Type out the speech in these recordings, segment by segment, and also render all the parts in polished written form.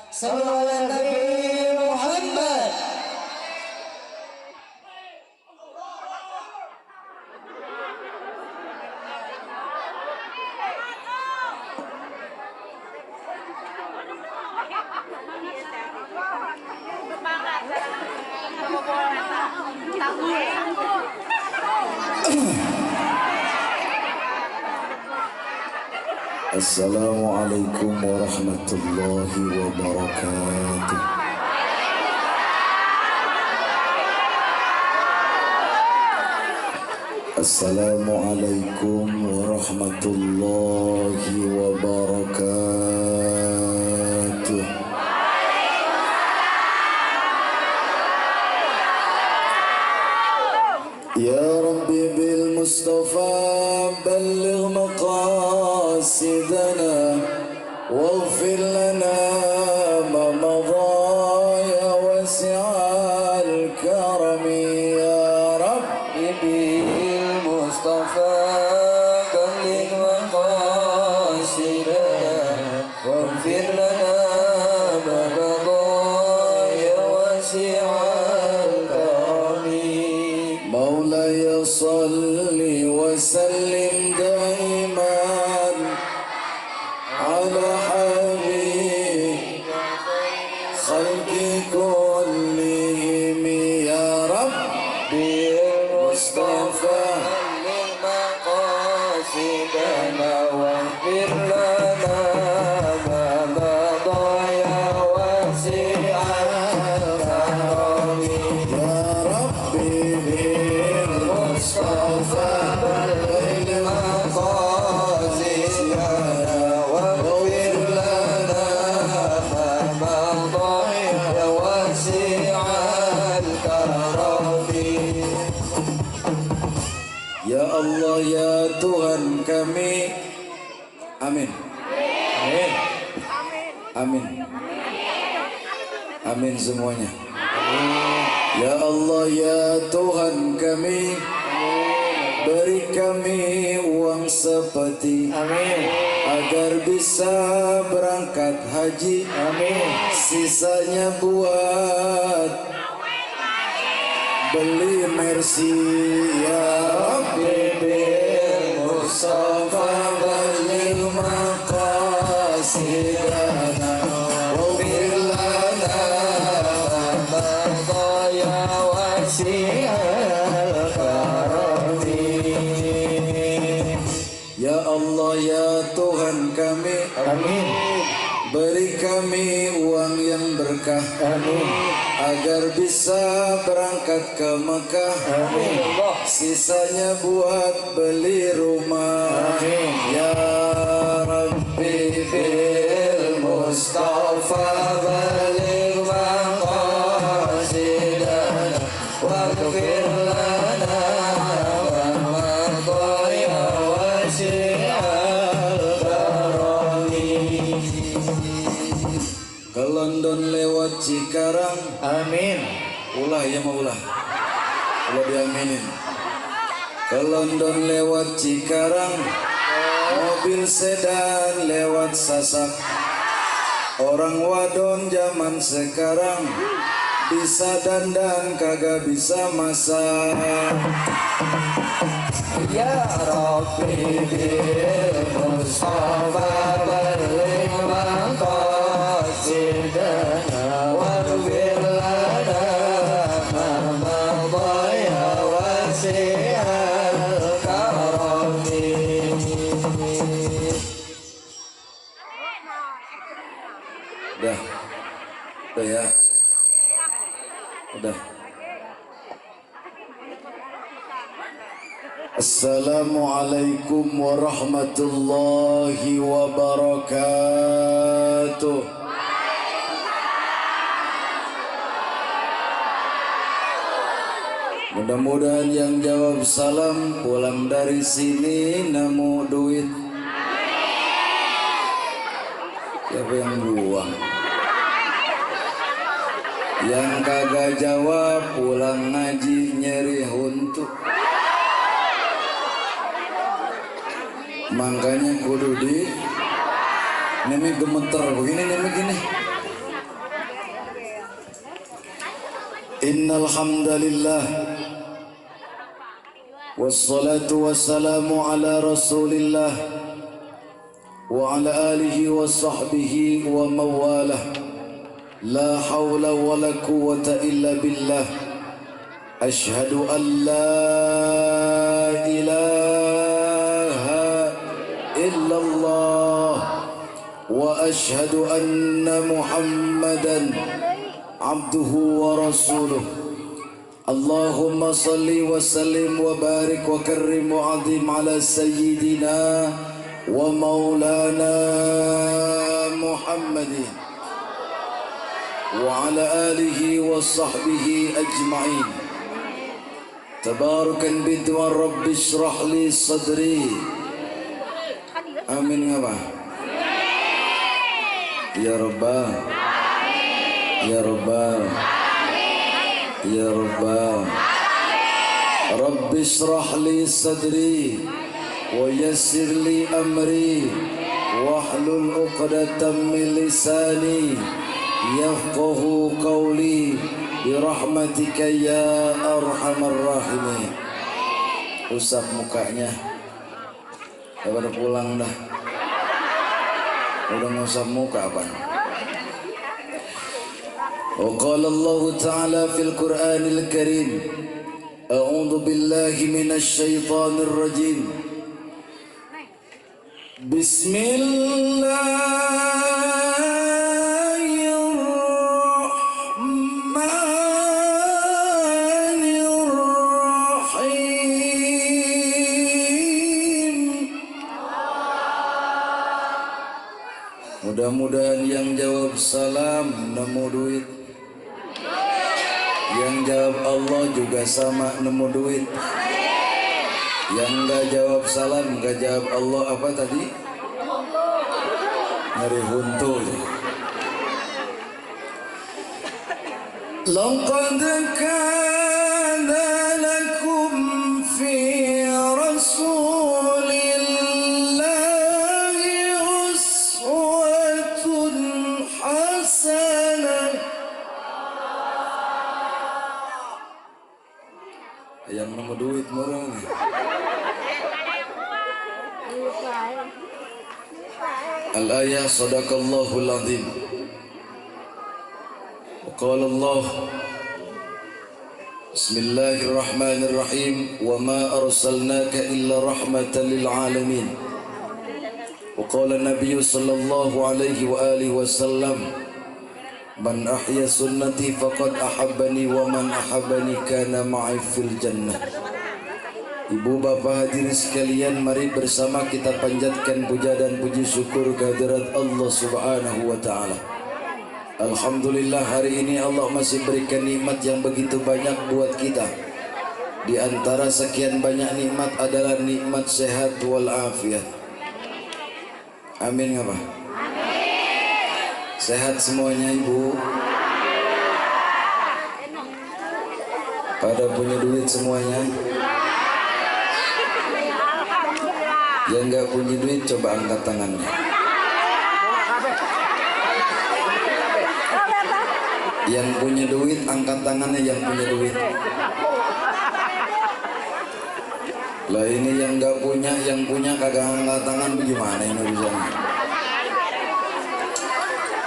Sallallahu ala Nabi Muhammad. Assalamualaikum warahmatullahi wabarakatuh. Assalamualaikum warahmatullahi wabarakatuh. Ya Rabbi bil Mustafa balligh maqasidana waghfir lana ma madha ya wasi'al karami ya Rabbi bil Mustafa balligh maqasidana waghfir lana ma madha ya wasi'al karami مولاي صل وسلم دائما على حبيب خلق كلهم يا ربي المصطفى للمقاصدنا واغفر لنا ما مضى يا واسع الكرم يا ربي بالمصطفى بلغ مقاصدنا واغفر لنا ما مضى يا واسع الكرم Ya Allah ya Tuhan kami. Amin. Amin. Amin. Amin semuanya. Ya Allah ya Tuhan kami, beri kami uang sepeti, amin, agar bisa berangkat haji, amin, sisanya buat beli Mercy ya Rabbi bil Mustafa balligh maqasidana waghfir lana ma madha ya wasi'al karami. Ya Allah ya Tuhan kami, amin, beri kami uang yang berkah, amin, agar bisa berangkat ke Mekah, amin, sisanya buat beli rumah, amin. Ya Rabbi bil Mustafa balligh maqasidana waghfir lana ma madha ya wasi'al karami. Ke London lewat Cikarang, amin. Ulah ya mau ulah diaminin. Ke London lewat Cikarang, mobil sedan lewat Sasak. Orang wadon zaman sekarang bisa dandan kagak bisa masak. Ya Rabbi bil Mustafa balligh maqasidana waghfir lana ma madha ya wasi'al karami. Udah ya, udah. Assalamualaikum warahmatullahi wabarakatuh. Mudah-mudahan yang jawab salam pulang dari sini nemu duit. Siapa yang buang? Yang kagak jawab pulang ngaji nyeri huntuk. Makanya kudu di nemi gemeter begini nemi gini. Innal hamdalillah wassalatu wassalamu ala Rasulillah wa ala alihi wa sahbihi wa mawalah. La hawla wa la quwwata illa billah. Ashhadu an la ilaha illallah wa ashhadu anna Muhammadan abduhu wa rasuluh. Allahumma salli wa sallim wa barik wa karrim wa azim ala sayyidina wa maulana Muhammadin wa ala alihi wa sahbihi ajma'in. Tabarakan bidwa rabbi syrah li sadri. Amin ngapa? Ya Rabbah, Ya Rabbah, Ya Rabbah. Rabbi syrah li sadri wa yassir li amri wahlul 'uqdatam min lisani yafqahu qawli birahmatika ya arhamar rahimin. Usap mukanya, pada pulang dah. Udah ngusap muka apa? Wa qala Allah Ta'ala fil Qur'anil Karim, a'udzu billahi minasy syaithanir rajim. Mudah-mudahan yang jawab salam nemu duit, yang jawab Allah juga sama nemu duit. Yang gak jawab salam, gak jawab Allah apa tadi? Ngeri huntu. Laqad kana lakum fi Rasulillahi uswatun hasanah. Yang nemu duit murah. Al-ayah sadaqallahul azim. Qala Allah Bismillahirrahmanirrahim wa ma arsalnaka illa rahmatan lil alamin. Wa qala Nabi sallallahu alaihi wa alihi wasallam, man ahya sunnati faqad ahabbani wa man ahabbani kana ma'i fil jannah. Ibu bapak hadirin sekalian, mari bersama kita panjatkan puja dan puji syukur kehadirat Allah Subhanahu wa taala. Alhamdulillah, hari ini Allah masih berikan nikmat yang begitu banyak buat kita. Di antara sekian banyak nikmat adalah nikmat sehat wal afiat. Amin apa? Amin. Sehat semuanya ibu. Pada punya duit semuanya. Yang nggak punya duit coba angkat tangannya. Yang punya duit angkat tangannya, yang punya duit. Lah ini yang nggak punya, yang punya kagak angkat tangan, bagaimana ini urusannya?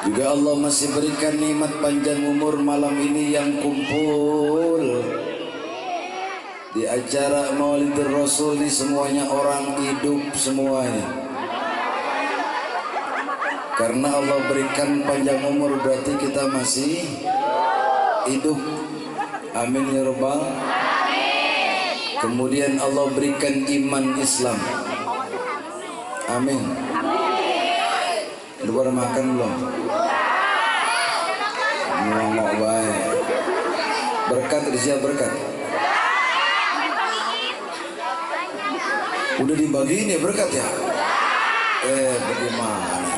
Juga Allah masih berikan nikmat panjang umur malam ini yang kumpul di acara Maulidur Rasul ini, semuanya orang hidup semuanya. Karena Allah berikan panjang umur berarti kita masih hidup. Amin ya Rabbal. Kemudian Allah berikan iman Islam. Amin. Udah makan belum? Ngomong baik. Berkat Rizya, berkat. Udah dibagiin ya berkat ya? Bagaimana?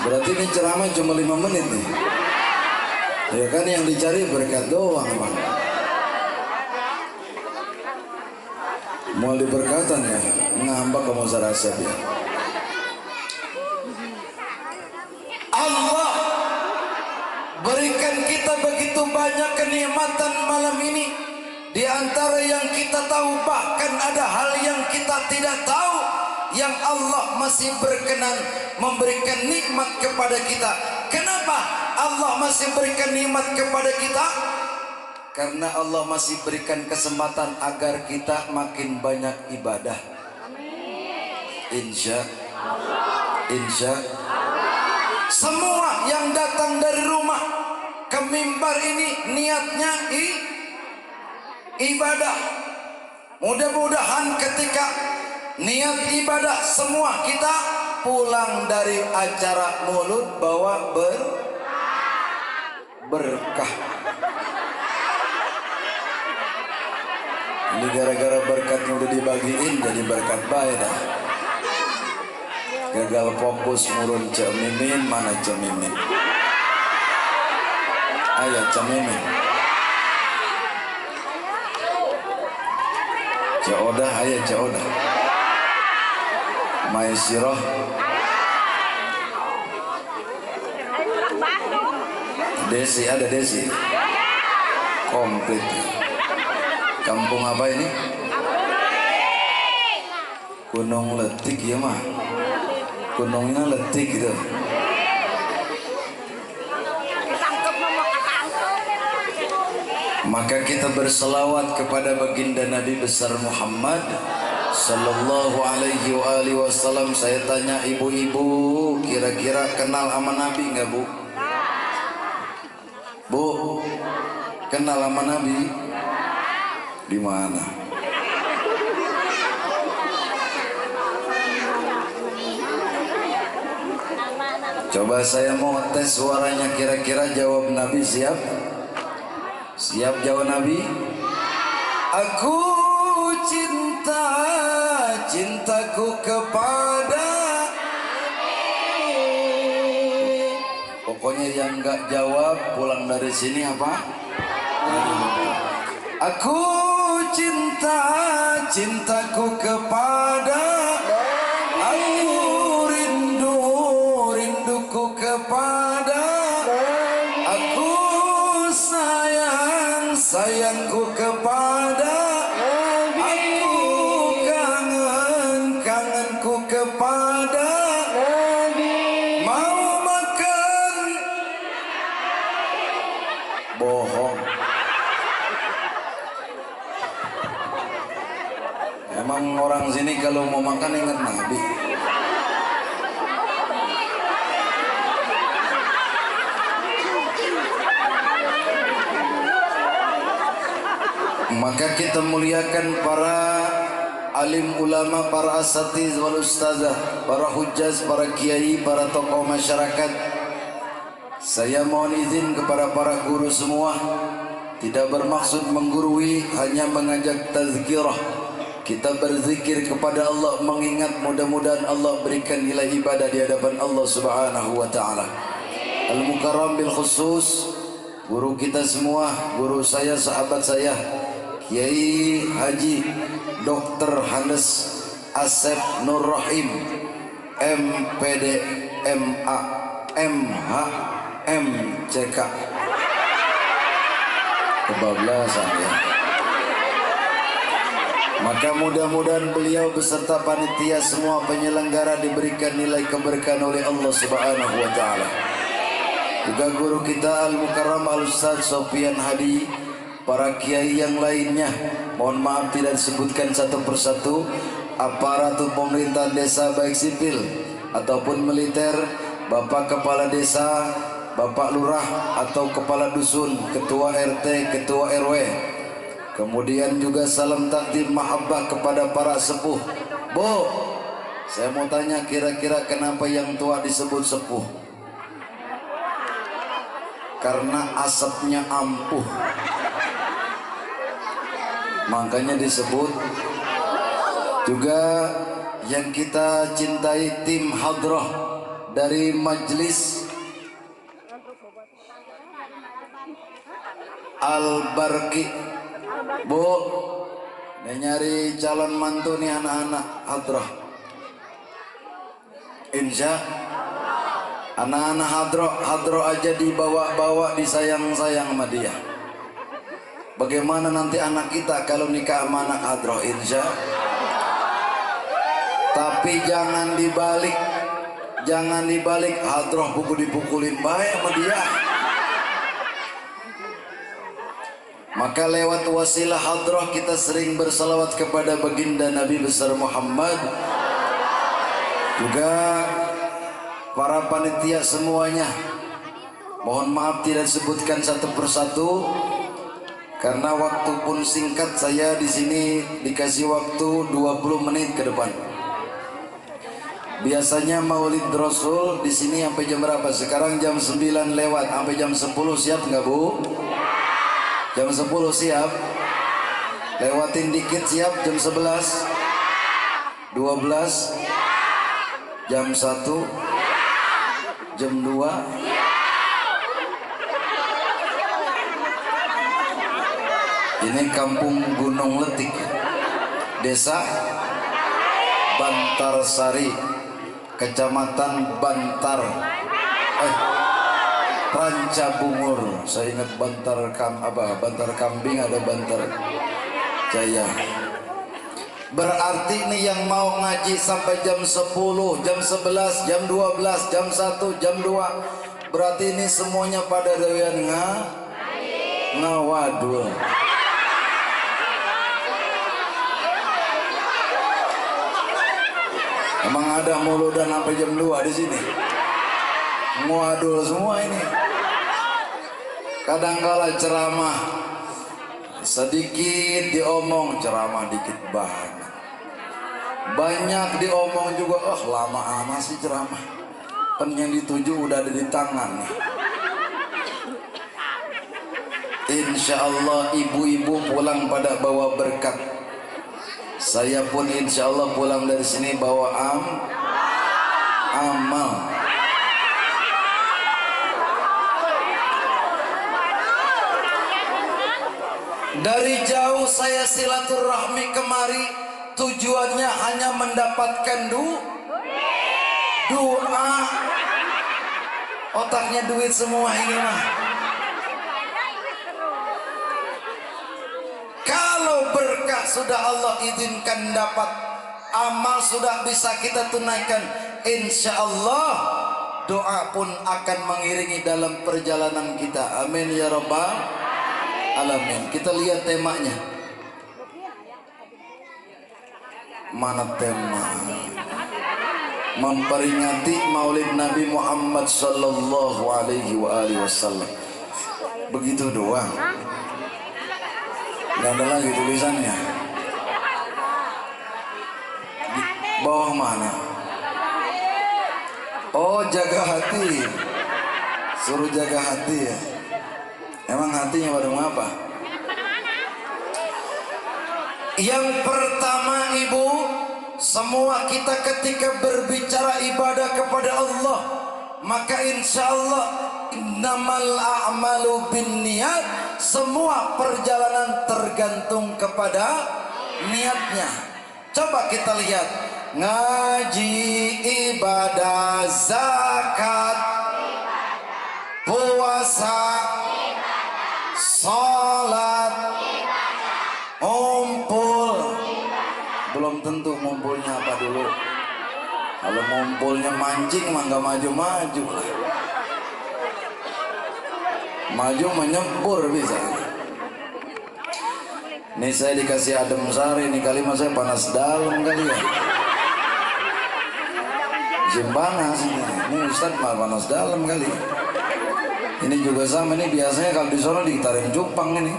Berarti ini ceramah cuma 5 menit nih. Ya kan yang dicari berkat doang bang. Mau diberkatan ya, ngambak kamu serasa dia. Allah beri memberikan kita begitu banyak kenikmatan malam ini. Di antara yang kita tahu, bahkan ada hal yang kita tidak tahu, yang Allah masih berkenan memberikan nikmat kepada kita. Kenapa Allah masih berikan nikmat kepada kita? Karena Allah masih berikan kesempatan agar kita makin banyak ibadah. Insya semua yang datang dari rumah ke mimbar ini niatnya ibadah. Mudah-mudahan ketika niat ibadah semua kita pulang dari acara mulut bawa berkah. Ini gara-gara berkatnya udah dibagiin jadi berkat baik dah. Gagal fokus murun Cak Mimin, mana Cak Mimin? Ayo Cak Mimin. Cak Odah, ayo Cak Odah. Maisiroh. Desi, ada Desi. Komplit. Kampung apa ini? Gunung Letik ya mah. Gunungnya Letik gitu. Maka kita berselawat kepada baginda Nabi besar Muhammad sallallahu alaihi wasallam. Saya tanya ibu-ibu, kira-kira kenal sama Nabi enggak, Bu? Bu, kenal sama Nabi? Di mana? Coba saya mau tes suaranya, kira-kira jawab Nabi siap? Siap jawab Nabi? Aku cinta, cintaku kepada. Pokoknya yang nggak jawab pulang dari sini apa? Aku cinta, cintaku kepada. Aku rindu, rinduku kepada. Aku sayang, sayangku kepada. Aku kangen, kangenku kepada. Mau makan, bohong. Emang orang sini kalau mau makan ingat Nabi. Maka kita muliakan para alim ulama, para asatiz wal ustazah, para hujjaz, para kiai, para tokoh masyarakat. Saya mohon izin kepada para guru semua, tidak bermaksud menggurui, hanya mengajak tazkirah. Kita berzikir kepada Allah, mengingat mudah-mudahan Allah berikan nilai ibadah di hadapan Allah Subhanahu wa taala. Al-Mukarram bil khusus guru kita semua, guru saya, sahabat saya, Kiai Haji Dr. Handes Asep Nur Rahim, MPD, MA, MH, MCK. Kebablasan ya. Maka mudah-mudahan beliau beserta panitia semua penyelenggara diberikan nilai keberkahan oleh Allah Subhanahu wa taala. Juga guru kita Al-Mukarram Al-Ustaz Sofian Hadi, para kiai yang lainnya, mohon maaf tidak disebutkan satu persatu, aparatur pemerintahan desa baik sipil ataupun militer, Bapak Kepala Desa, Bapak Lurah atau Kepala Dusun, Ketua RT, Ketua RW. Kemudian juga salam takdim mahabbah kepada para sepuh. Bu, saya mau tanya, kira-kira kenapa yang tua disebut sepuh? Karena asapnya ampuh, makanya disebut. Juga yang kita cintai tim hadrah dari Majelis Al-Barki. Bu, nyari calon mantu nih anak-anak hadrah. Insya Anak-anak hadro aja dibawa-bawa, disayang-sayang sama dia. Bagaimana nanti anak kita kalau nikah sama anak hadro? Insya. Tapi jangan dibalik hadroh dipukulin baik sama dia. Maka lewat wasilah hadroh kita sering bersalawat kepada baginda Nabi besar Muhammad. Juga para panitia semuanya, mohon maaf tidak sebutkan satu persatu karena waktu pun singkat. Saya di sini dikasih waktu 20 menit ke depan. Biasanya Maulid Rasul di sini sampai jam berapa? Sekarang jam 9 lewat, sampai jam 10 siap nggak Bu? Jam 10 siap? Lewatin dikit siap jam 11? 12? Jam 1? Jam 2? Ini kampung Gunung Letik, Desa Bantarsari, Kecamatan Bantar, Ranca Bungur. Saya ingat Bantar Kambing, ada Bantar Jaya. Berarti nih yang mau ngaji sampai jam 10, jam 11, jam 12, jam 1, jam 2, berarti ini semuanya pada doyan ngawadul. Emang ada muludan sampai jam 2 di sini? Ngawadul semua ini. Kadangkala ceramah sedikit diomong, ceramah dikit banget. Banyak diomong juga, lama amat sih ceramah. Pen yang dituju udah ada di tangan nih. Insya Allah ibu-ibu pulang pada bawa berkat. Saya pun insya Allah pulang dari sini bawa amal. Dari jauh saya silaturahmi kemari, tujuannya hanya mendapatkan doa. Otaknya duit semua ini mah. Kalau berkah sudah Allah izinkan dapat, amal sudah bisa kita tunaikan, insya Allah doa pun akan mengiringi dalam perjalanan kita. Amin ya rabbal alamin. Kita lihat temanya. Mana tema? Memperingati Maulid Nabi Muhammad sallallahu alaihi wasallam. Begitu doang. Gak ada lagi tulisannya. Di bawah mana? Oh, jaga hati. Suruh jaga hati ya. Emang hatinya pada mau apa? Yang pertama ibu, semua kita ketika berbicara ibadah kepada Allah, maka insya Allah innamal a'malu binniyat. Semua perjalanan tergantung kepada niatnya. Coba kita lihat, ngaji, ibadah, zakat, puasa, sholat, ngumpul. Belum tentu ngumpulnya apa dulu. Kalau ngumpulnya mancing mah nggak maju-maju lah. Maju menyempur bisa. Nih saya dikasih adem sari, nih kali mas saya panas dalam kali ya. Musim panas ini. Ini Ustadz mah panas dalam kali. Ini juga sama, ini biasanya kalau di sono ditarik cupang ini.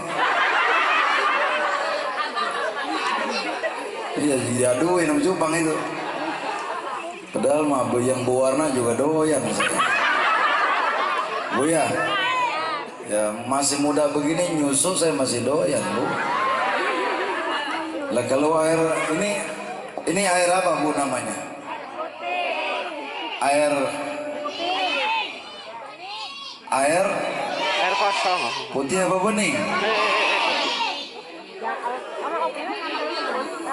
Iya diaduin sama cupang itu. Padahal mah yang berwarna juga doyan. Bu ya. Ya masih muda begini nyusu saya masih doyan Bu. Lah kalau air ini air apa Bu namanya? Air kosong. Putih apa bening?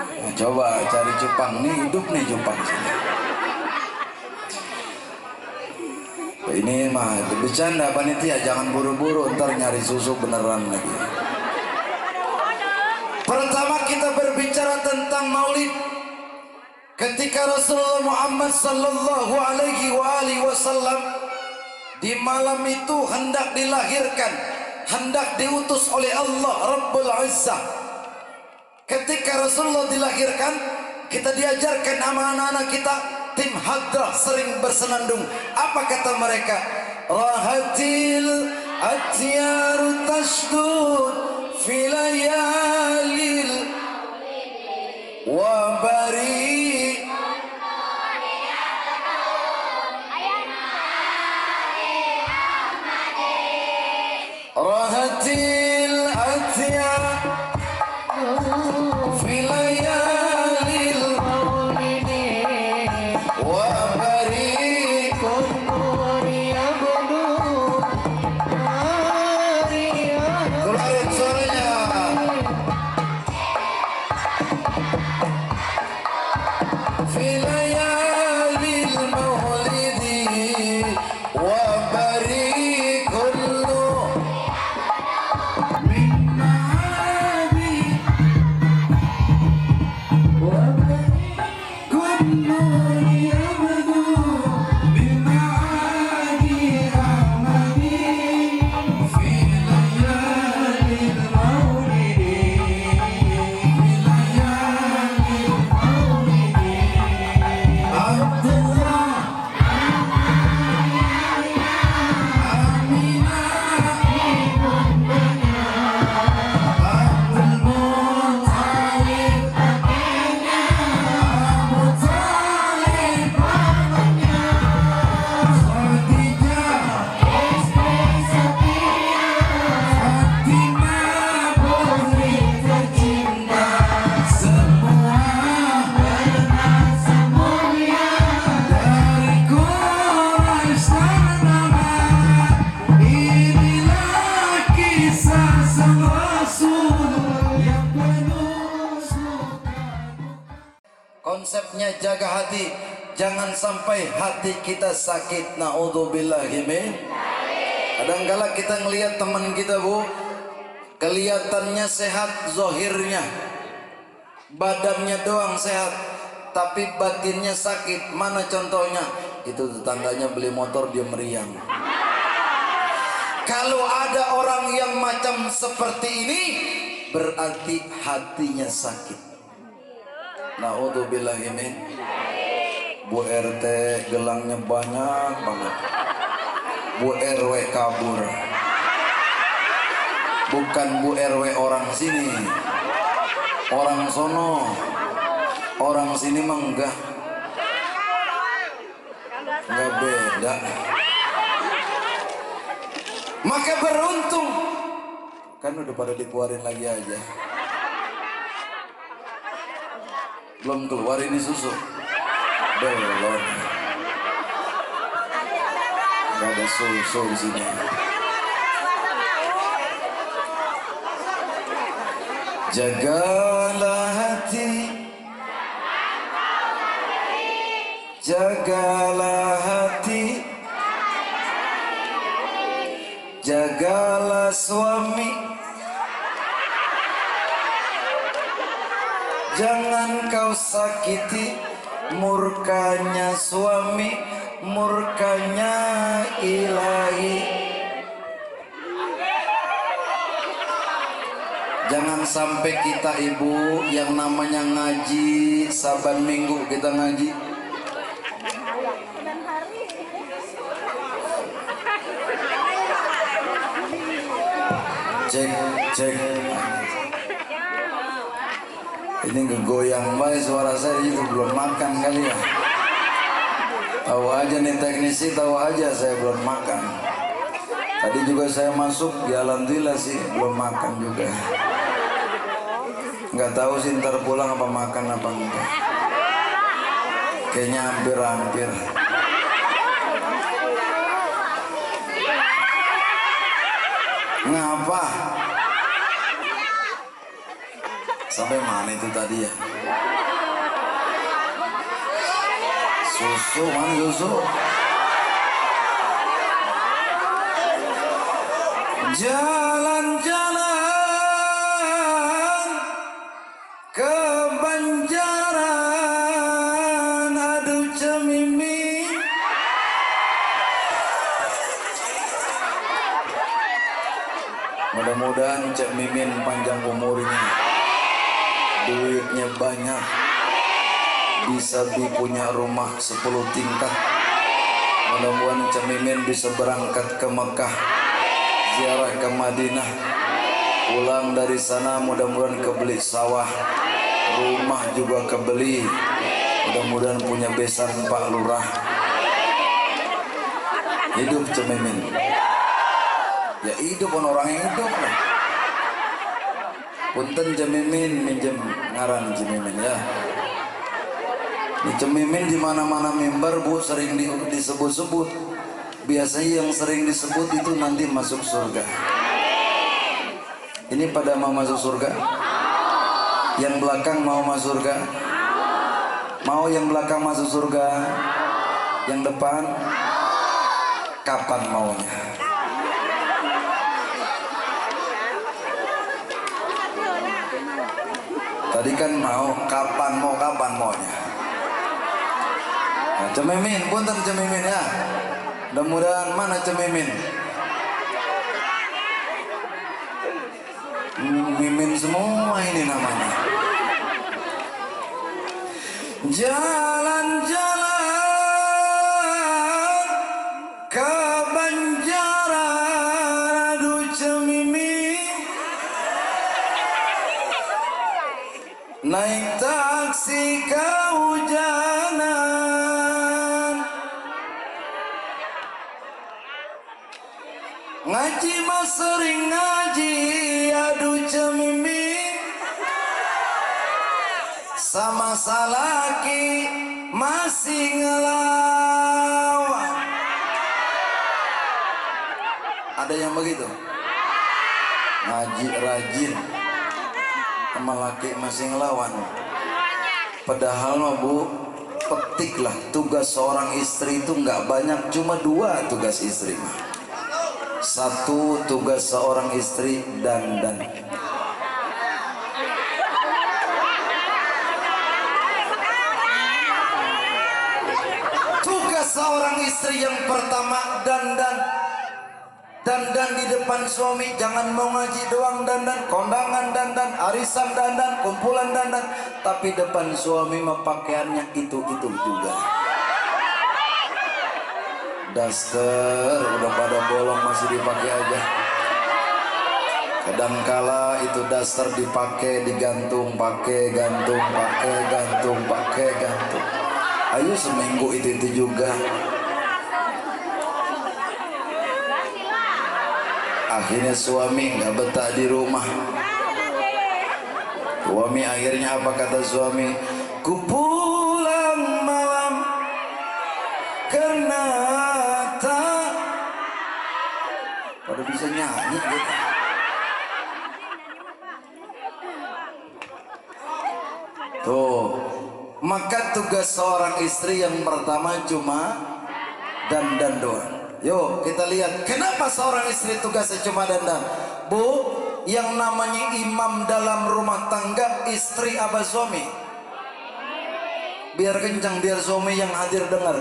Nah, coba cari cupang nih, hidup nih cupang sini. Ini mah bercanda panitia, jangan buru-buru ntar nyari susu beneran lagi. Pertama kita berbicara tentang maulid. Ketika Rasulullah Muhammad sallallahu alaihi wasallam di malam itu hendak dilahirkan, hendak diutus oleh Allah Rabbul Izzah. Ketika Rasulullah dilahirkan, kita diajarkan sama anak-anak kita, tim hadrah sering bersenandung. Apa kata mereka? Rahatil atyaru tashdud fi layalil wa bari. Rahatil atyaru fi layalil wa bari. Keluarin suaranya. Fi layalil maulidi wa bari kullu min ma'adi wa bari kullu yabdu bi ma'adi ahmadi fi layalil maulidi fi layalil maulidi Abdullah konsepnya jaga hati, jangan sampai hati kita sakit. Naudzubillahi min. Kadangkala kita ngelihat teman kita, Bu, kelihatannya sehat zohirnya, badannya doang sehat, tapi batinnya sakit. Mana contohnya? Itu tetangganya beli motor dia meriang. Kalau ada orang yang macam seperti ini, berarti hatinya sakit. Naudzubillahi min. Bu RT gelangnya banyak banget. Bu RW kabur. Bukan Bu RW orang sini, orang sono. Orang sini mah enggak beda. Maka beruntung, kan udah pada dikeluarin lagi aja. Belum keluar ini susu. Belum. Gak ada susu di sini. Jagalah hati, jagalah hati, jagalah suami, jangan kau sakiti murkanya suami, murkanya ilahi. Jangan sampai kita ibu yang namanya ngaji, saban minggu kita ngaji, cek ini ngegoyang baik suara saya juga belum makan kali ya. Tahu aja nih teknisi, tahu aja saya belum makan. Tadi juga saya masuk, ya alhamdulillah sih belum makan juga. Nggak tahu sih ntar pulang apa makan apa enggak. Kayaknya hampir-hampir. Ngapa? Sampai mana itu tadi ya? Susu, mana susu? Jalan-jalan ke Banjaran, aduh cemimi. Mudah-mudahan Cak Mimin panjang umurnya, duitnya banyak, bisa punya rumah 10 tingkat. Mudah-mudahan Cak Mimin bisa berangkat ke Mekah, ziarah ke Madinah, pulang dari sana mudah-mudahan kebeli sawah, rumah juga kebeli, mudah-mudahan punya besan Pak Lurah. Hidup Cak Mimin. Ya hidup orang yang hidup lah. Punten Cak Mimin minjem ngaran Cak Mimin ya. Di Cak Mimin di mana-mana mimbar Bu sering disebut-sebut. Biasanya yang sering disebut itu nanti masuk surga. Ini pada mau masuk surga? Yang belakang mau masuk surga? Mau yang belakang masuk surga? Yang depan? Kapan maunya? Tadi kan mau, kapan maunya. Nah, Cak Mimin, punten Cak Mimin ya. Mudah-mudahan mana Cak Mimin? Mimin semua ini namanya. Jalan-jalan ke Banjaran, aduh Cak Mimin. Naik taksi kehujanan, ngaji mah sering ngaji, aduh Cak Mimin. Sama salaki masih ngelawan. Ada yang begitu? Ngaji rajin sama laki masih ngelawan. Padahal mah Bu, petiklah tugas seorang istri itu nggak banyak, cuma 2 tugas istri mah. 1 tugas seorang istri dandan. Tugas seorang istri yang pertama dandan. Dandan di depan suami, jangan mau ngaji doang dandan, kondangan dandan, arisan dandan, kumpulan dandan, tapi depan suami mah pakaiannya itu juga. Daster udah pada bolong masih dipakai aja. Kadangkala itu daster dipakai, digantung, pakai gantung, pakai gantung, pakai gantung. Ayo seminggu itu juga. Akhirnya suami nggak betah di rumah. Suami akhirnya apa kata suami? Ku pulang malam karena tak pada bisa nyanyi gitu. Tuh, maka tugas seorang istri yang pertama cuma dandan doang. Yuk kita lihat kenapa seorang istri tugasnya cuma dandan. Bu, yang namanya imam dalam rumah tangga istri apa suami? Biar kencang, biar suami yang hadir dengar.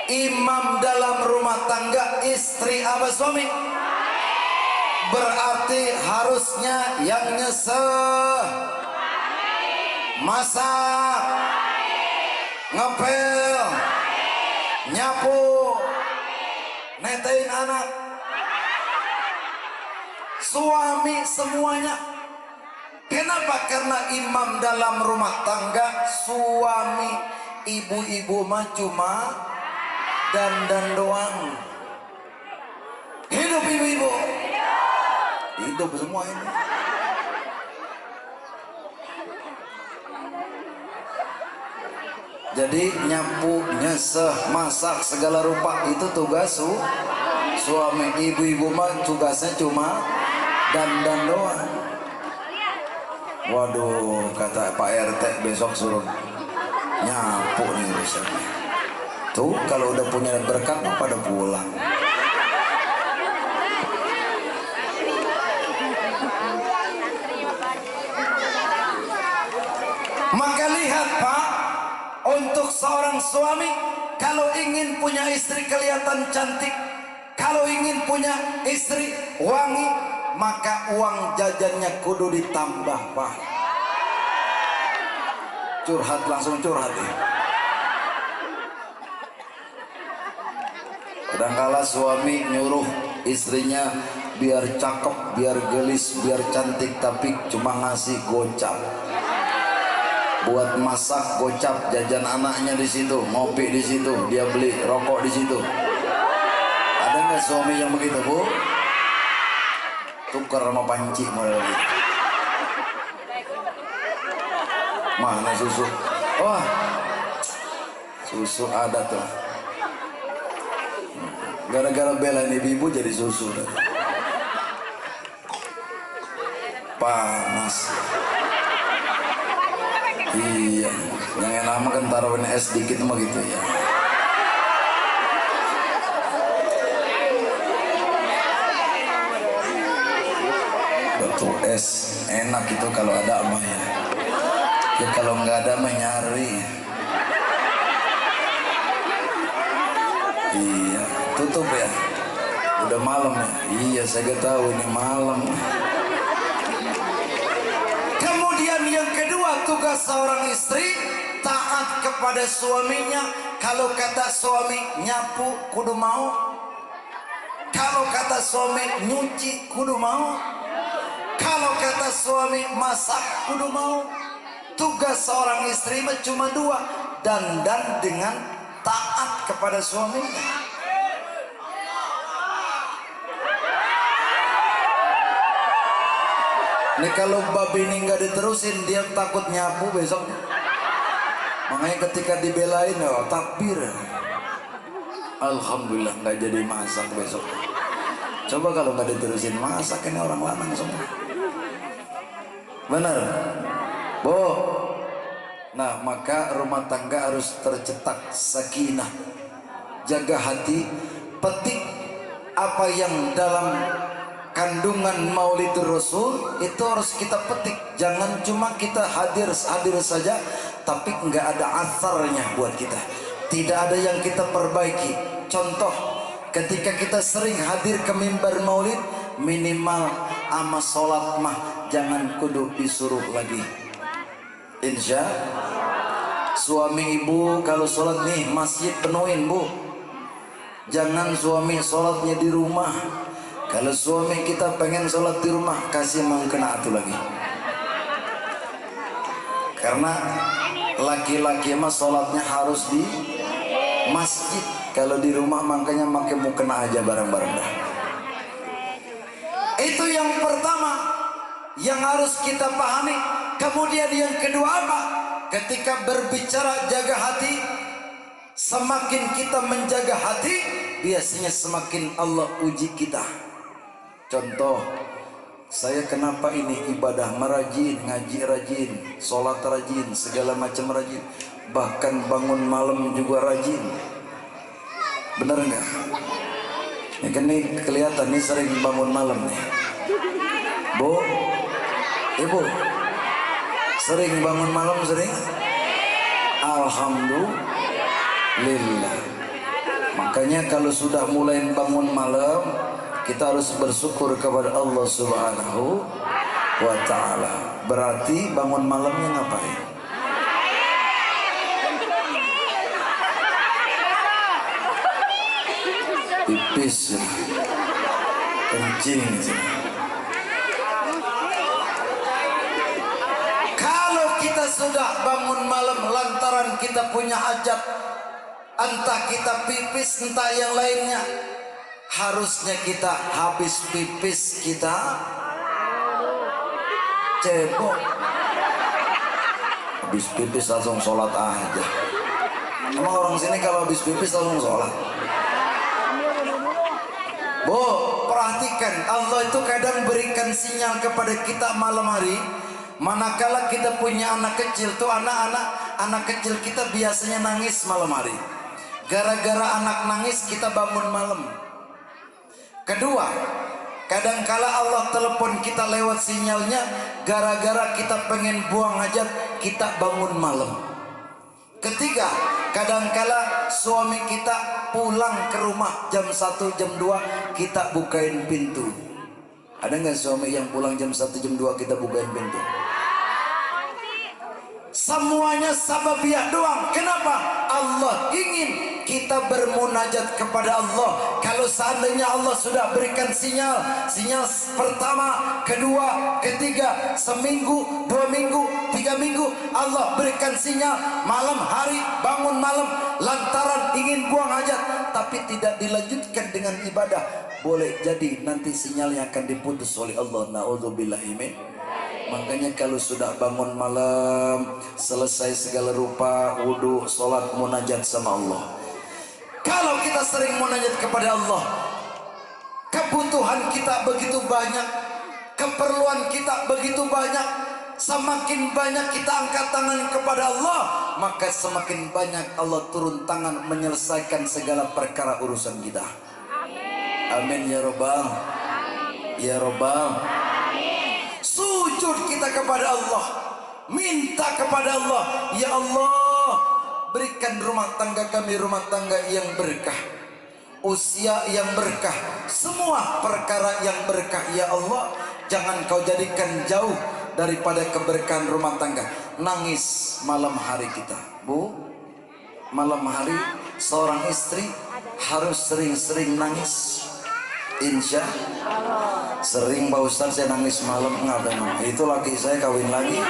Imam dalam rumah tangga istri apa suami? Berarti harusnya yang nyesel, masak, ngepel, nyapu, netain anak, suami semuanya. Kenapa? Karena imam dalam rumah tangga suami, ibu-ibu mah cuma dandan doang. Hidup ibu-ibu, hidup semua ini. Jadi nyapu, nyeseh, masak segala rupa itu tugas suami. Ibu-ibu mah tugasnya cuma dandan doang. Waduh, kata Pak RT besok suruh nyapu nih urusannya. Tuh kalau udah punya berkat pada pulang. suami kalau ingin punya istri kelihatan cantik, kalau ingin punya istri wangi, maka uang jajannya kudu ditambah, Pak. Curhat, langsung curhat ya. Kadangkala suami nyuruh istrinya biar cakep, biar gelis, biar cantik, tapi cuma ngasih gocap. Buat masak gocap, jajan anaknya di situ, ngopi di situ, dia beli rokok di situ. Ada nggak suami yang begitu, Bu? Tukar sama panci model gitu. Mana susu? Wah, susu ada tuh. Gara-gara belain ibu jadi susu. Panas. Iya, yang enak mah kan taruhin es dikit mah gitu ya. Betul, es enak itu kalau ada mah ya. Ya kalau nggak ada mah nyari. Iya, tutup ya. Udah malam ya. Iya, saya tahu ini malam. Kemudian yang kedua, tugas seorang istri taat kepada suaminya. Kalau kata suami nyapu kudu mau, kalau kata suami nyuci kudu mau, kalau kata suami masak kudu mau. Tugas seorang istri cuma dua, dandan dengan taat kepada suaminya. Ini kalau babi ini nggak diterusin, dia takut nyapu besok. Makanya ketika dibelain, oh, takbir. Alhamdulillah nggak jadi masak besok. Coba kalau nggak diterusin masak, ini orang lanang semua. Benar, Bu. Nah, maka rumah tangga harus tercetak sakinah. Jaga hati, petik apa yang dalam kandungan Maulid Rasul itu harus kita petik. Jangan cuma kita hadir saja, tapi nggak ada asarnya buat kita. Tidak ada yang kita perbaiki. Contoh, ketika kita sering hadir ke mimbar Maulid, minimal ama sholat mah jangan kudu disuruh lagi. Insya suami ibu kalau sholat nih masjid penuhin, Bu. Jangan suami sholatnya di rumah. Kalau suami kita pengen sholat di rumah, kasih mengkena atu lagi. Karena laki-laki mah sholatnya harus di masjid. Kalau di rumah makanya makai mukena aja bareng-bareng dah. Itu yang pertama yang harus kita pahami. Kemudian yang kedua apa? Ketika berbicara jaga hati, semakin kita menjaga hati, biasanya semakin Allah uji kita. Contoh, saya kenapa ini ibadah merajin, ngaji rajin, sholat rajin, segala macam rajin, bahkan bangun malam juga rajin. Bener nggak? Ya kan nih kelihatan nih sering bangun malam nih. Bu, ibu, sering bangun malam sering? Alhamdulillah. Makanya kalau sudah mulai bangun malam, kita harus bersyukur kepada Allah Subhanahu wa ta'ala. Berarti bangun malamnya ngapain? Pipis, kencing. Kalau kita sudah bangun malam lantaran kita punya hajat, entah kita pipis entah yang lainnya, harusnya kita habis pipis kita cebok, habis pipis langsung sholat aja. Emang orang sini kalau habis pipis langsung sholat? Bu, perhatikan, Allah itu kadang berikan sinyal kepada kita malam hari. Manakala kita punya anak kecil tuh, anak kecil kita biasanya nangis malam hari. Gara-gara anak nangis kita bangun malam. Kedua, kadangkala Allah telepon kita lewat sinyalnya, gara-gara kita pengen buang hajat, kita bangun malam. Ketiga, kadangkala suami kita pulang ke rumah jam 1, jam 2 kita bukain pintu. Ada nggak suami yang pulang jam 1, jam 2 kita bukain pintu? Semuanya sababiah doang. Kenapa? Allah ingin kita bermunajat kepada Allah. Kalau seandainya Allah sudah berikan sinyal pertama, kedua, ketiga, seminggu, 2 minggu, 3 minggu, Allah berikan sinyal malam hari, bangun malam, lantaran ingin buang hajat, tapi tidak dilanjutkan dengan ibadah, boleh jadi nanti sinyalnya akan diputus oleh Allah. Na'udzubillahimin. Makanya kalau sudah bangun malam, selesai segala rupa, wudu, sholat, munajat sama Allah. Kalau kita sering munajat kepada Allah, kebutuhan kita begitu banyak, keperluan kita begitu banyak, semakin banyak kita angkat tangan kepada Allah, maka semakin banyak Allah turun tangan menyelesaikan segala perkara urusan kita. Amin ya Rabbal. Ya Rabbal. Sujud kita kepada Allah, minta kepada Allah, ya Allah, berikan rumah tangga kami rumah tangga yang berkah, usia yang berkah, semua perkara yang berkah, ya Allah. Jangan kau jadikan jauh daripada keberkahan rumah tangga. Nangis malam hari kita, Bu. Malam hari seorang istri harus sering-sering nangis. Insya Allah. Sering Pak Ustaz saya nangis malam, ngapain? Itu laki saya kawin lagi.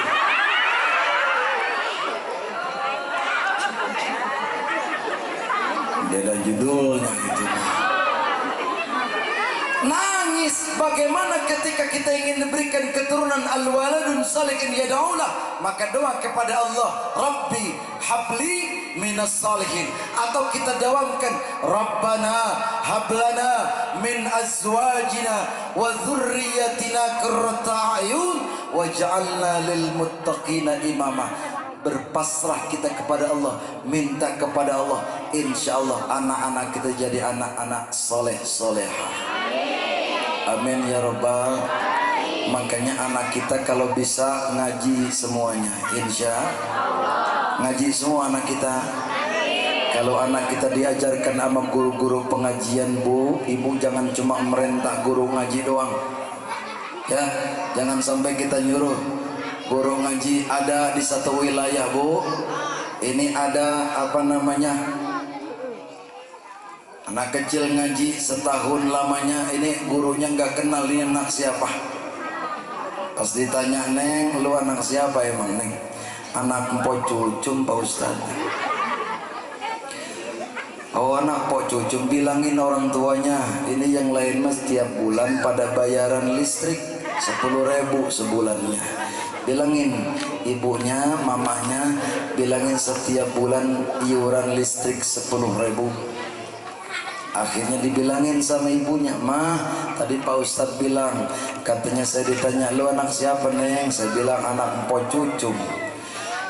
Dia ada judulnya itu. Nangis bagaimana ketika kita ingin diberikan keturunan al-waladun salihin yad'ulah, maka doa kepada Allah, Rabbi habli minas salihin, atau kita dawamkan Rabbana hablana min azwajina wa dzurriyyatina qurrata a'yun waj'alna lil muttaqina imama. Berpasrah kita kepada Allah, minta kepada Allah, insya Allah anak-anak kita jadi anak-anak soleh solehah. Amin ya Rabbal. Makanya anak kita kalau bisa ngaji semuanya, insya Allah. Ngaji semua anak kita. Kalau anak kita diajarkan sama guru-guru pengajian, Bu, Ibu jangan cuma merintah guru ngaji doang. Ya, jangan sampai kita nyuruh guru ngaji ada di satu wilayah, Bu. Ini ada apa namanya? Anak kecil ngaji setahun lamanya, ini gurunya nggak kenal ini anak siapa. Pas ditanya, Neng, lu anak siapa emang, Neng? Anak Mpok Cucum, Pak Ustaz. Oh, anak Mpok Cucum, bilangin orang tuanya, ini yang lain mas tiap bulan pada bayaran listrik 10.000 sebulannya. Bilangin ibunya, mamanya, bilangin setiap bulan iuran listrik 10.000. Akhirnya dibilangin sama ibunya, Mah, tadi Pak Ustadz bilang, katanya saya ditanya, lu anak siapa, Neng? Saya bilang anak Mpok Cucum.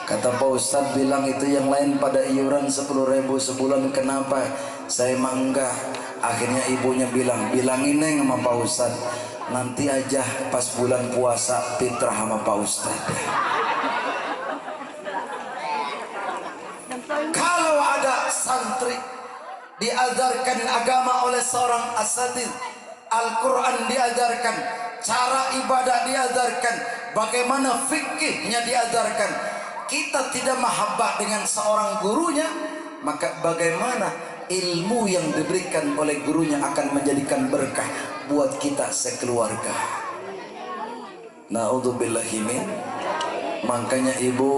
Kata Pak Ustadz bilang itu yang lain pada iuran 10.000 sebulan, kenapa? Saya mah enggak. Akhirnya ibunya bilang, bilangin Neng sama Pak Ustadz, nanti aja pas bulan puasa fitrah sama Pak Ustadz. Kalau ada santri diajarkan agama oleh seorang asatidz, Al-Quran diajarkan, cara ibadah diajarkan, bagaimana fikihnya diajarkan, kita tidak mahabbah dengan seorang gurunya, maka bagaimana ilmu yang diberikan oleh gurunya akan menjadikan berkah buat kita sekeluarga. Na'udzubillahi min. Makanya ibu,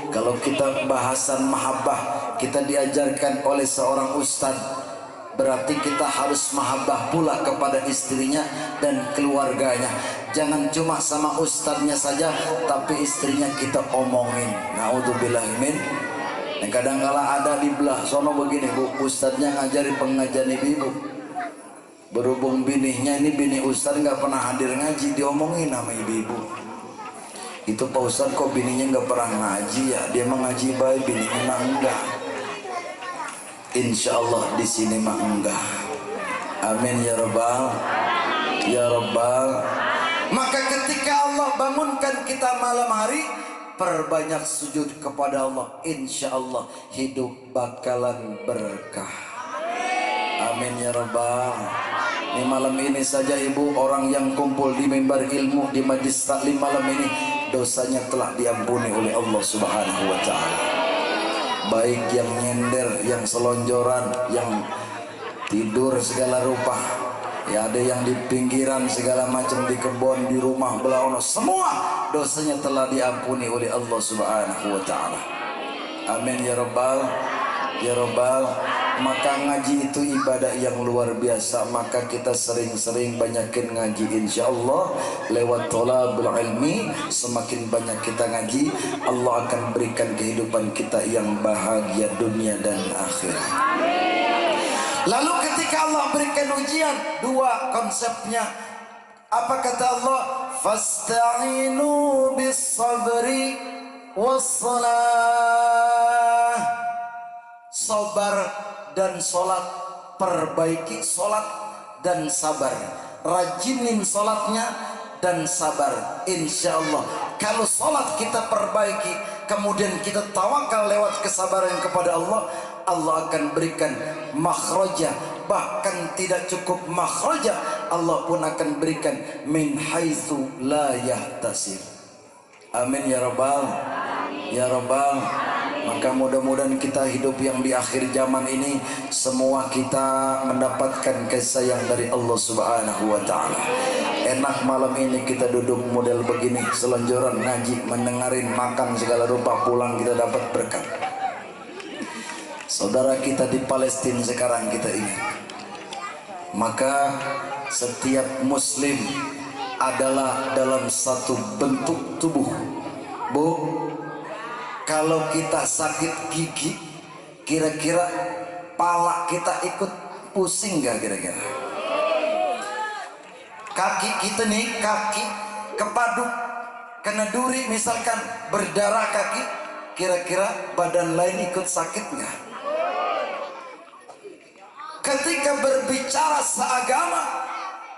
kalau kita bahasan mahabbah, kita diajarkan oleh seorang ustaz, berarti kita harus mahabbah pula kepada istrinya dan keluarganya. Jangan cuma sama ustaznya saja, tapi istrinya kita omongin. Na'udzubillahi min. Dan kadang-kala ada di belah sono begini, Bu, ustaznya ngajari pengajian ibu, berhubung bininya ini bini ustaz nggak pernah hadir ngaji, diomongin sama ibu-ibu. Itu Pak Ustadz kok bininya nggak pernah ngaji ya? Dia mah ngaji baik, bininya mah enggak. Insya Allah di sini mah enggak. Amin ya Rabbal. Ya Rabbal. Maka ketika Allah bangunkan kita malam hari, perbanyak sujud kepada Allah, insya Allah hidup bakalan berkah. Amin ya rabbal. Di malam ini saja ibu, orang yang kumpul di mimbar ilmu di majlis taklim malam ini, dosanya telah diampuni oleh Allah Subhanahu wa taala. Baik yang nyender, yang selonjoran, yang tidur segala rupa, ya ada yang di pinggiran segala macam, di kebun, di rumah belah, semua dosanya telah diampuni oleh Allah Subhanahu wa taala. Amin ya rabbal, ya rabbal. Maka ngaji itu ibadah yang luar biasa, maka kita sering-sering banyakin ngaji, insyaallah lewat thalabul ilmi. Semakin banyak kita ngaji, Allah akan berikan kehidupan kita yang bahagia dunia dan akhirat. Lalu ketika Allah berikan ujian, dua konsepnya. Apa kata Allah? Fasta'inu bis sabri wassalah. Sabar dan solat, perbaiki solat dan sabar, rajinin solatnya dan sabar. Insya Allah kalau solat kita perbaiki, kemudian kita tawakal lewat kesabaran kepada Allah, Allah akan berikan makhraja. Bahkan tidak cukup makhraja, Allah pun akan berikan min haitsu la yahtasib. Amin ya rabbal, ya rabbal. Maka mudah-mudahan kita hidup yang di akhir zaman ini, semua kita mendapatkan kasih sayang dari Allah Subhanahu wa taala. Enak malam ini kita duduk model begini, selonjoran ngaji, mendengarin, makan segala rupa, pulang kita dapat berkat. Saudara kita di Palestina sekarang kita ini, maka setiap muslim adalah dalam satu bentuk tubuh. Bu, kalau kita sakit gigi, kira-kira pala kita ikut pusing gak kira-kira? Kaki kita nih, kaki kepaduk kena duri misalkan, berdarah kaki, kira-kira badan lain ikut sakit gak? Ketika berbicara seagama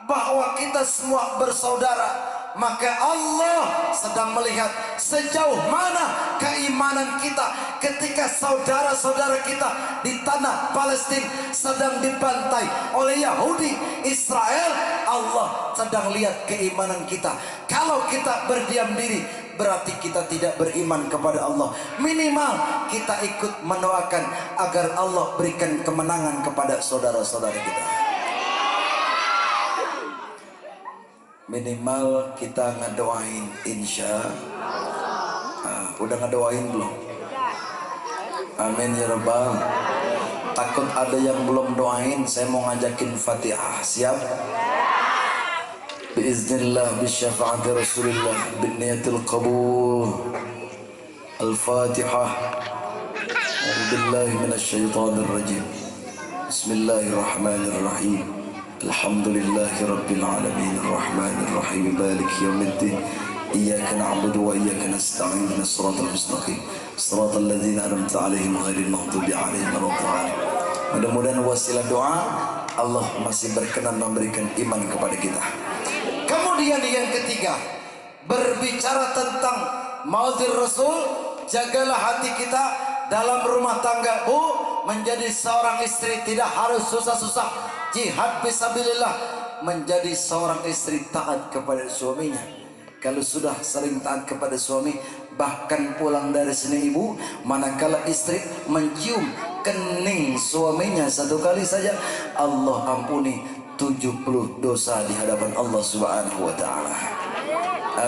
bahwa kita semua bersaudara, maka Allah sedang melihat sejauh mana keimanan kita. Ketika saudara-saudara kita di tanah Palestina sedang dibantai oleh Yahudi Israel, Allah sedang lihat keimanan kita. Kalau kita berdiam diri, berarti kita tidak beriman kepada Allah. Minimal kita ikut mendoakan agar Allah berikan kemenangan kepada saudara-saudara kita. Minimal kita ngedoain, insya udah ngedoain belum? Amin ya rabbal. Takut ada yang belum doain, saya mau ngajakin Fatihah. Siap? Biiznillah, bisyafaati Rasulillah, binniyatil qabul. Al-Fatihah. A'udzubillahi minasyaitonir rajim. Bismillahirrahmanirrahim. Alhamdulillahi rabbil alamin, arrahmanir rahim, maliki yaumiddin. Iyyaka na'budu wa iyyaka nasta'in, ihdinas siratal mustaqim, siratal ladzina an'amta 'alaihim ghairil maghdubi 'alaihim waladdallin. Mudah-mudahan wasilah doa Allah masih berkenan memberikan iman kepada kita. Kemudian yang ketiga, berbicara tentang maudhir Rasul, jagalah hati kita dalam rumah tangga. Bu, menjadi seorang istri tidak harus susah-susah. Jihad fisabilillah, menjadi seorang istri taat kepada suaminya. Kalau sudah sering taat kepada suami, bahkan pulang dari sini ibu, manakala istri mencium kening suaminya satu kali saja, Allah ampuni 70 dosa di hadapan Allah Subhanahu wa taala.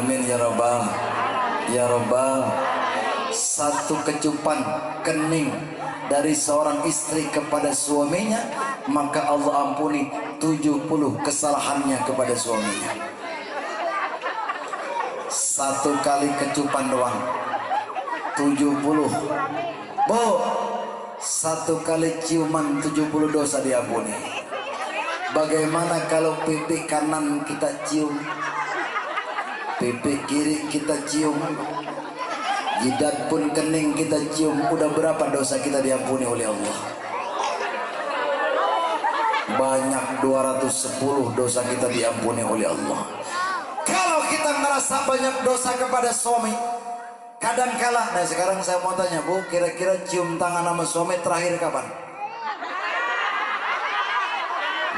Amin ya rabbal, ya rabbal. Satu kecupan kening dari seorang istri kepada suaminya, maka Allah ampuni 70 kesalahannya kepada suaminya. Satu kali kecupan doang 70. Bu, satu kali ciuman 70 dosa diampuni. Bagaimana kalau pipi kanan kita cium, pipi kiri kita cium, jidat pun kening kita cium, udah berapa dosa kita diampuni oleh Allah? Banyak, 210 dosa kita diampuni oleh Allah. Kalau kita merasa banyak dosa kepada suami, Kadangkala, nah sekarang saya mau tanya Bu, kira-kira cium tangan sama suami terakhir kapan?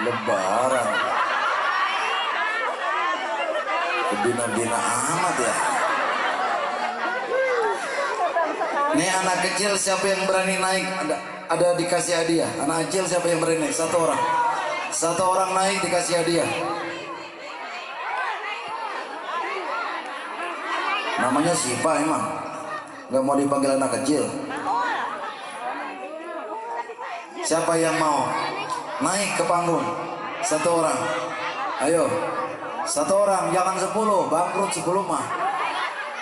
Lebaran. Bina-bina amat ya. Nih anak kecil siapa yang berani naik? Ada dikasih hadiah. Anak kecil siapa yang berani naik? Satu orang. Satu orang naik dikasih hadiah. Namanya Siva emang. Gak mau dipanggil anak kecil. Siapa yang mau naik ke panggung? Satu orang. Ayo. Satu orang, jangan 10. Bangkrut 10 mah.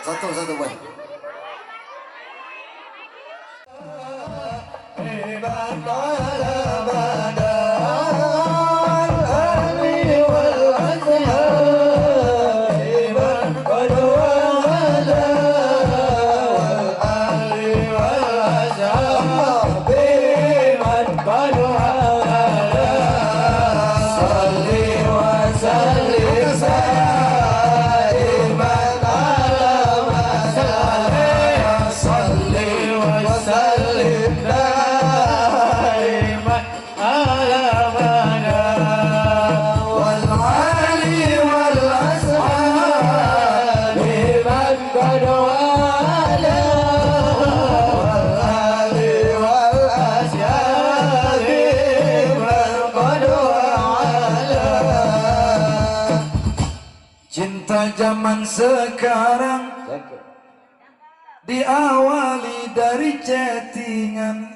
Satu boy. Cinta zaman sekarang diawali dari chattingan.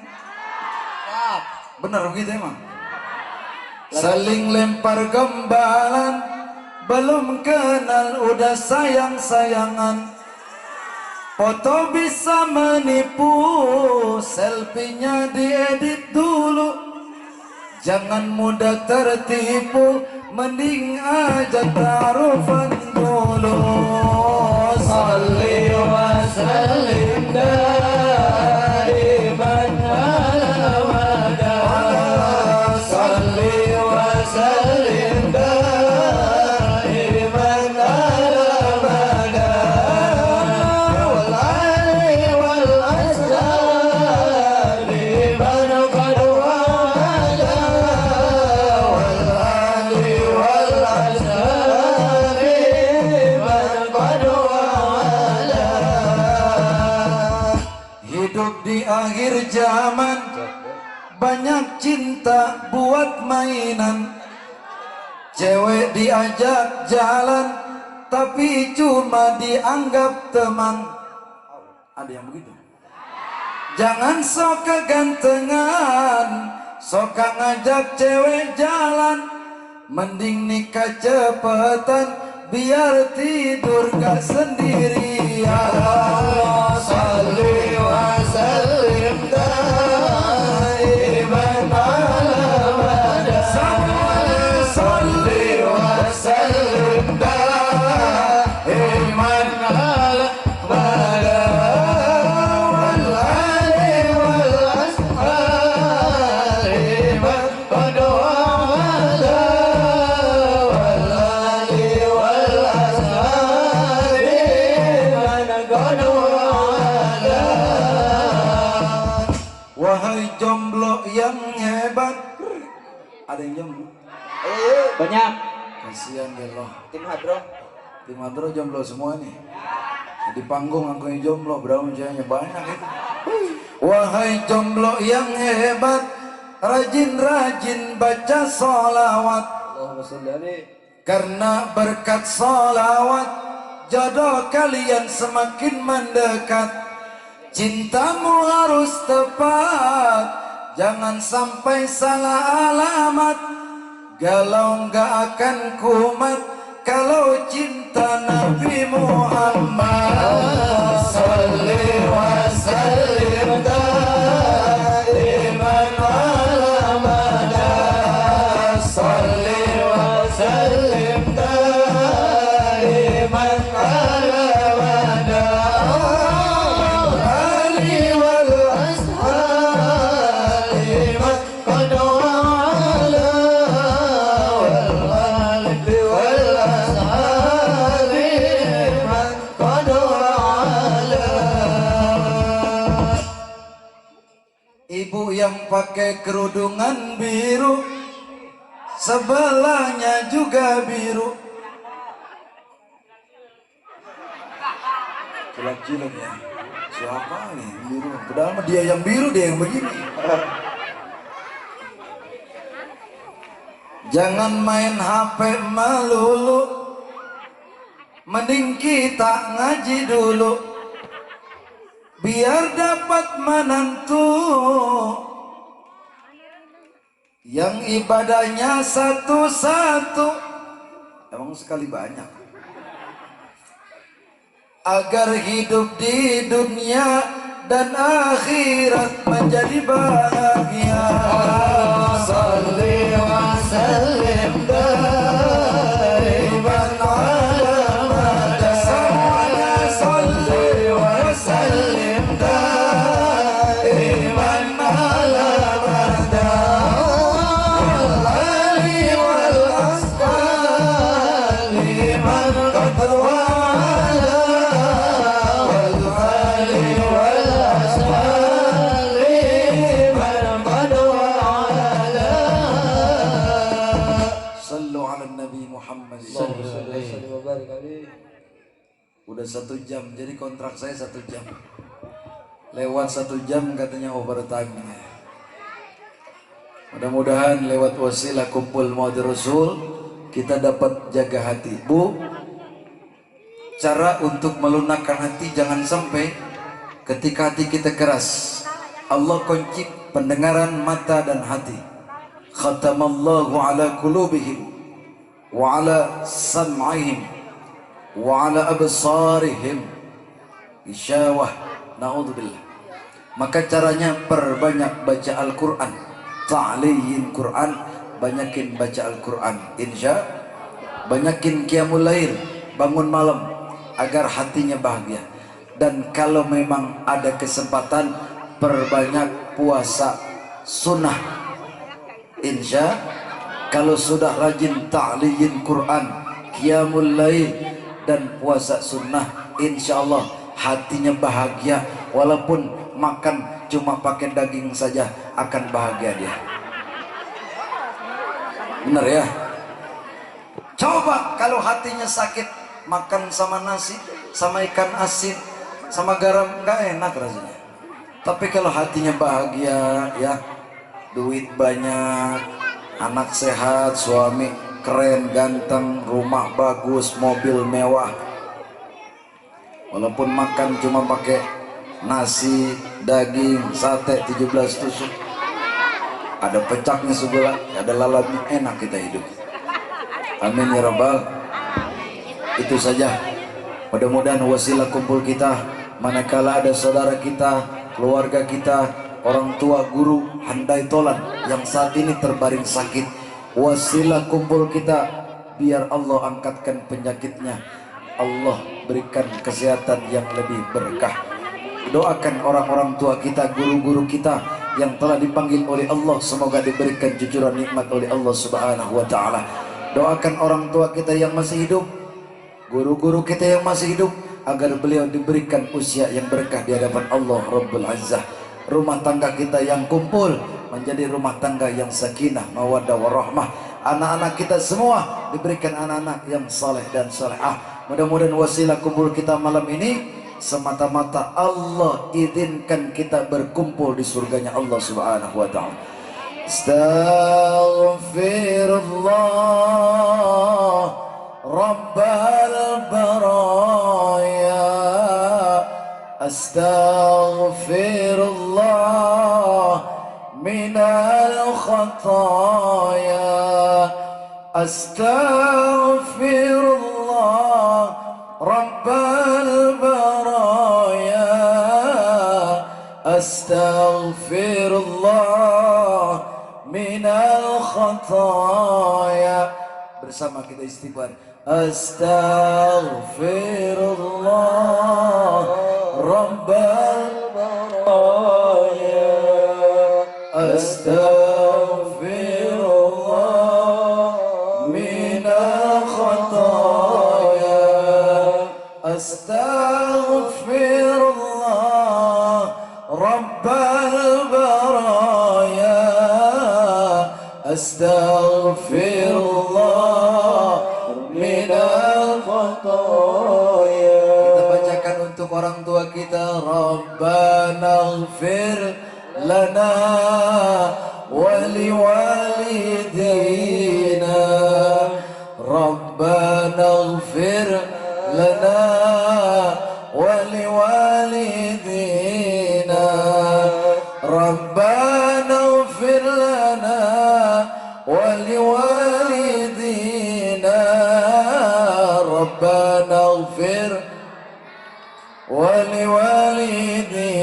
Bener begitu emang. Saling lempar gembalan, belum kenal udah sayang-sayangan. Foto bisa menipu, selfie-nya diedit dulu. Jangan mudah tertipu, mending aja taruhan dulu. Salli wa sallim daiman ala mada. Salli wa sallim daiman ala mada. Wal ali wal ashabi man qad wala. Wal ali wal ashabi man qad wala. Hidup di akhir zaman, banyak cinta buat mainan. Cewek diajak jalan, tapi cuma dianggap teman. Ada yang begitu. Jangan sok kegantengan, sok ngajak cewek jalan. Mending nikah cepetan, biar tidur gak sendirian. Salli wa sallim daiman ala mada. Salli wa sallim daiman ala mada. Wal ali wal ashabi man qad wala. Wal ali wal ashabi man qad wala. Wahai jomblo yang hebat. Ada yang jomblo? Banyak. Kasihan deh lo. Tim Hadro. Tim Hadro jomblo semua nih. Di panggung aku yang jomblo, berapa ceweknya banyak itu. Wahai jomblo yang hebat, rajin-rajin baca sholawat. Allahumma sholli alaihi. Karena berkat sholawat, jodoh kalian semakin mendekat. Cintamu harus tepat, jangan sampai salah alamat. Galau nggak akan kumat kalau cinta Nabi Muhammad. Salli wa sallim daiman ala mada. Salli wa sallim daiman ala mada. Ali wal ashabi man qad wala. Wal ali wal ashabi man qad wala. pakai kerudungan biru, sebelahnya juga biru. Cilak-cilak ya. Siapa nih biru? Padahal mah dia yang biru, dia yang begini. Jangan main HP melulu, mending kita ngaji dulu, biar dapat menantu yang ibadahnya satu-satu. Emang sekali banyak. Agar hidup di dunia dan akhirat menjadi bahagia. Salli wa sallim daiman ala semuanya, salli wa sallim daiman ala ali wal asfali man qad udah 1 jam, jadi kontrak saya 1 jam. Lewat 1 jam katanya overtime. Mudah-mudahan lewat wasilah kumpul Maulid Rasul kita dapat jaga hati. Bu, cara untuk melunakkan hati jangan sampai ketika hati kita keras, Allah kunci pendengaran mata dan hati. Khatamallahu ala qulubihim wa ala sam'ihim wa ala absarihim isyawah, naudzubillah. Maka caranya perbanyak baca Al-Quran, ta'liyin Quran, banyakin baca Al-Quran, insya, banyakin qiyamul lail, bangun malam agar hatinya bahagia. Dan kalau memang ada kesempatan, perbanyak puasa sunnah, insya. Kalau sudah rajin ta'liyin Quran, qiyamul lail dan puasa sunnah, insya Allah hatinya bahagia. Walaupun makan cuma pakai daging saja akan bahagia dia. Benar ya? Coba kalau hatinya sakit, makan sama nasi, sama ikan asin, sama garam, nggak enak rasanya. Tapi kalau hatinya bahagia, ya, duit banyak, anak sehat, suami keren, ganteng, rumah bagus, mobil mewah, walaupun makan cuma pakai nasi, daging, sate 17 tusuk, ada pecaknya sebelah, ada lalapnya, enak kita hidup. Amin ya rabbal. Itu saja. Mudah-mudahan wasilah kumpul kita, manakala ada saudara kita, keluarga kita, orang tua, guru, handai tolan yang saat ini terbaring sakit, wasilah kumpul kita, biar Allah angkatkan penyakitnya, Allah berikan kesehatan yang lebih berkah. Doakan orang-orang tua kita, guru-guru kita yang telah dipanggil oleh Allah, semoga diberikan jujuran nikmat oleh Allah Subhanahu wa ta'ala. Doakan orang tua kita yang masih hidup, guru-guru kita yang masih hidup, agar beliau diberikan usia yang berkah di hadapan Allah Rabbul Izzah. Rumah tangga kita yang kumpul menjadi rumah tangga yang sakinah, mawaddah warahmah. Anak-anak kita semua diberikan anak-anak yang saleh dan salehah. Mudah-mudahan wasilah kumpul kita malam ini semata-mata Allah izinkan kita berkumpul di surganya Allah Subhanahu wa ta'ala. Astaghfirullah Rabbal baraya, astaghfirullah minal khataya, astaghfirullah Rabbal baraya, astaghfirullah minal khataya. Bersama kita istighfar. Astaghfirullah Rabbal baraya, astaghfirullah minal khataya, astaghfirullah Rabbal baraya, astaghfirullah minal khotoya. Kita bacakan untuk orang tua kita. Rabbana ighfir lana wa liwalidina. Rabbana ighfir lana wa liwalidina. Rabbana ighfir lana wa liwalidina. Rabbana ighfir wa liwalidina.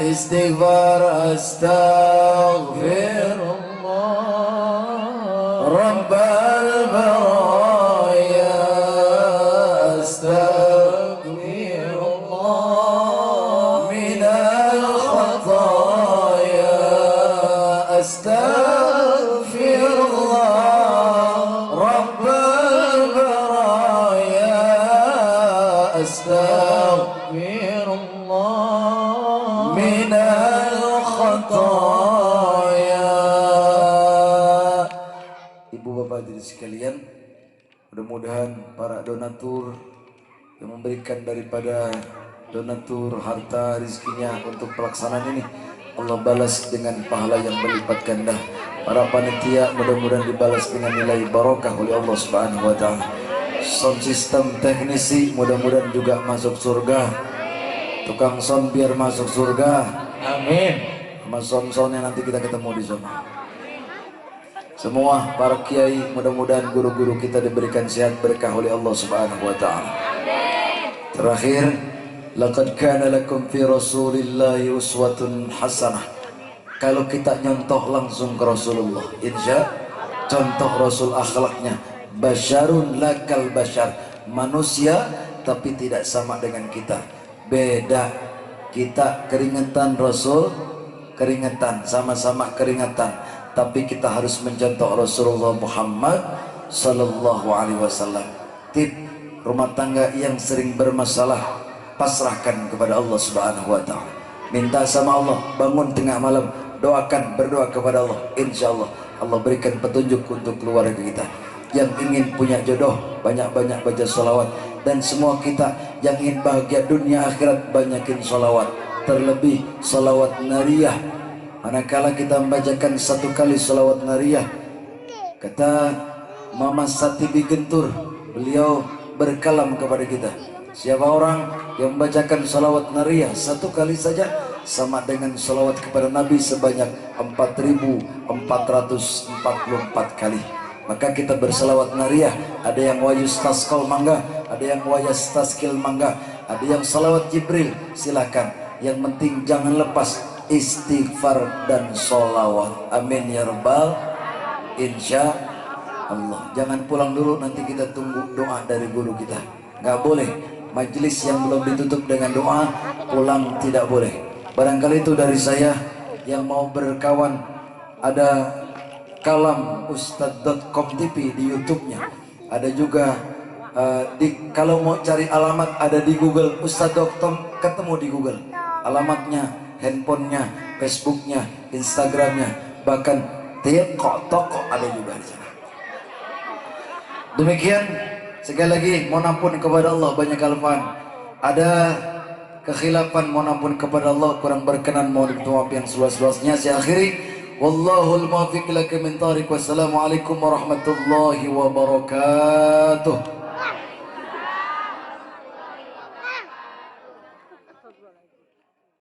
Istighfar astaghfirullah rabbal baraya. Astaghfirullah minal khotoya. Astaghfirullah rabbal baraya. Astaghfirullah minal khotoya. Ibu bapak hadirin sekalian, mudah-mudahan para donatur yang memberikan daripada donatur harta rizkinya untuk pelaksanaan ini, Allah balas dengan pahala yang berlipat ganda. Para panitia mudah-mudahan dibalas dengan nilai barokah oleh Allah Subhanahu wa taala. Sound system teknisi mudah-mudahan juga masuk surga. Tukang sound biar masuk surga. Amin. Sama sound-soundnya nanti kita ketemu di sana. Semua para kiai mudah-mudahan guru-guru kita diberikan sehat berkah oleh Allah Subhanahu wa taala. Terakhir, laqad kana lakum fi Rasulillahi uswatun hasanah. Kalau kita nyontoh langsung ke Rasulullah, insya contoh Rasul akhlaknya, basyarun lakal basyar, manusia tapi tidak sama dengan kita, beda. Kita keringetan, Rasul keringetan, sama-sama keringetan, tapi kita harus mencontoh Rasulullah Muhammad sallallahu alaihi wasallam. Tip rumah tangga yang sering bermasalah, pasrahkan kepada Allah Subhanahu wa taala. Minta sama Allah, bangun tengah malam, doakan, berdoa kepada Allah. Insyaallah Allah berikan petunjuk untuk keluarga kita. Yang ingin punya jodoh, banyak-banyak baca sholawat. Dan semua kita yang ingin bahagia dunia akhirat, banyakin sholawat. Terlebih sholawat nariyah. Manakala kita membacakan satu kali sholawat nariyah, kata Mama Satibi Gentur, beliau berkalam kepada kita, siapa orang yang membacakan sholawat nariyah satu kali saja sama dengan sholawat kepada Nabi sebanyak 4.444 kali. Maka kita berselawat nariyah. Ada yang wayus taskal mangga, ada yang wayas taskil mangga, ada yang salawat Jibril, silakan. Yang penting jangan lepas istighfar dan sholawat. Amin ya rabbal insya Allah. Jangan pulang dulu, nanti kita tunggu doa dari guru kita. Gak boleh majelis yang belum ditutup dengan doa pulang, tidak boleh. Barangkali itu dari saya. Yang mau berkawan, ada kalam ustad.com TV di YouTube-nya. Ada juga kalau mau cari alamat ada di Google, ustad.com, ketemu di Google. Alamatnya, handphonenya, Facebooknya, Instagramnya, bahkan toko ada juga di sana. Demikian, sekali lagi mohon ampun kepada Allah, banyak kalfan. Ada kekhilafan, mohon ampun kepada Allah, kurang berkenan mohon maaf yang seluas-luasnya. Saya akhiri, wallahul muwaffiq ila min thariq. Wassalamualaikum warahmatullahi wabarakatuh.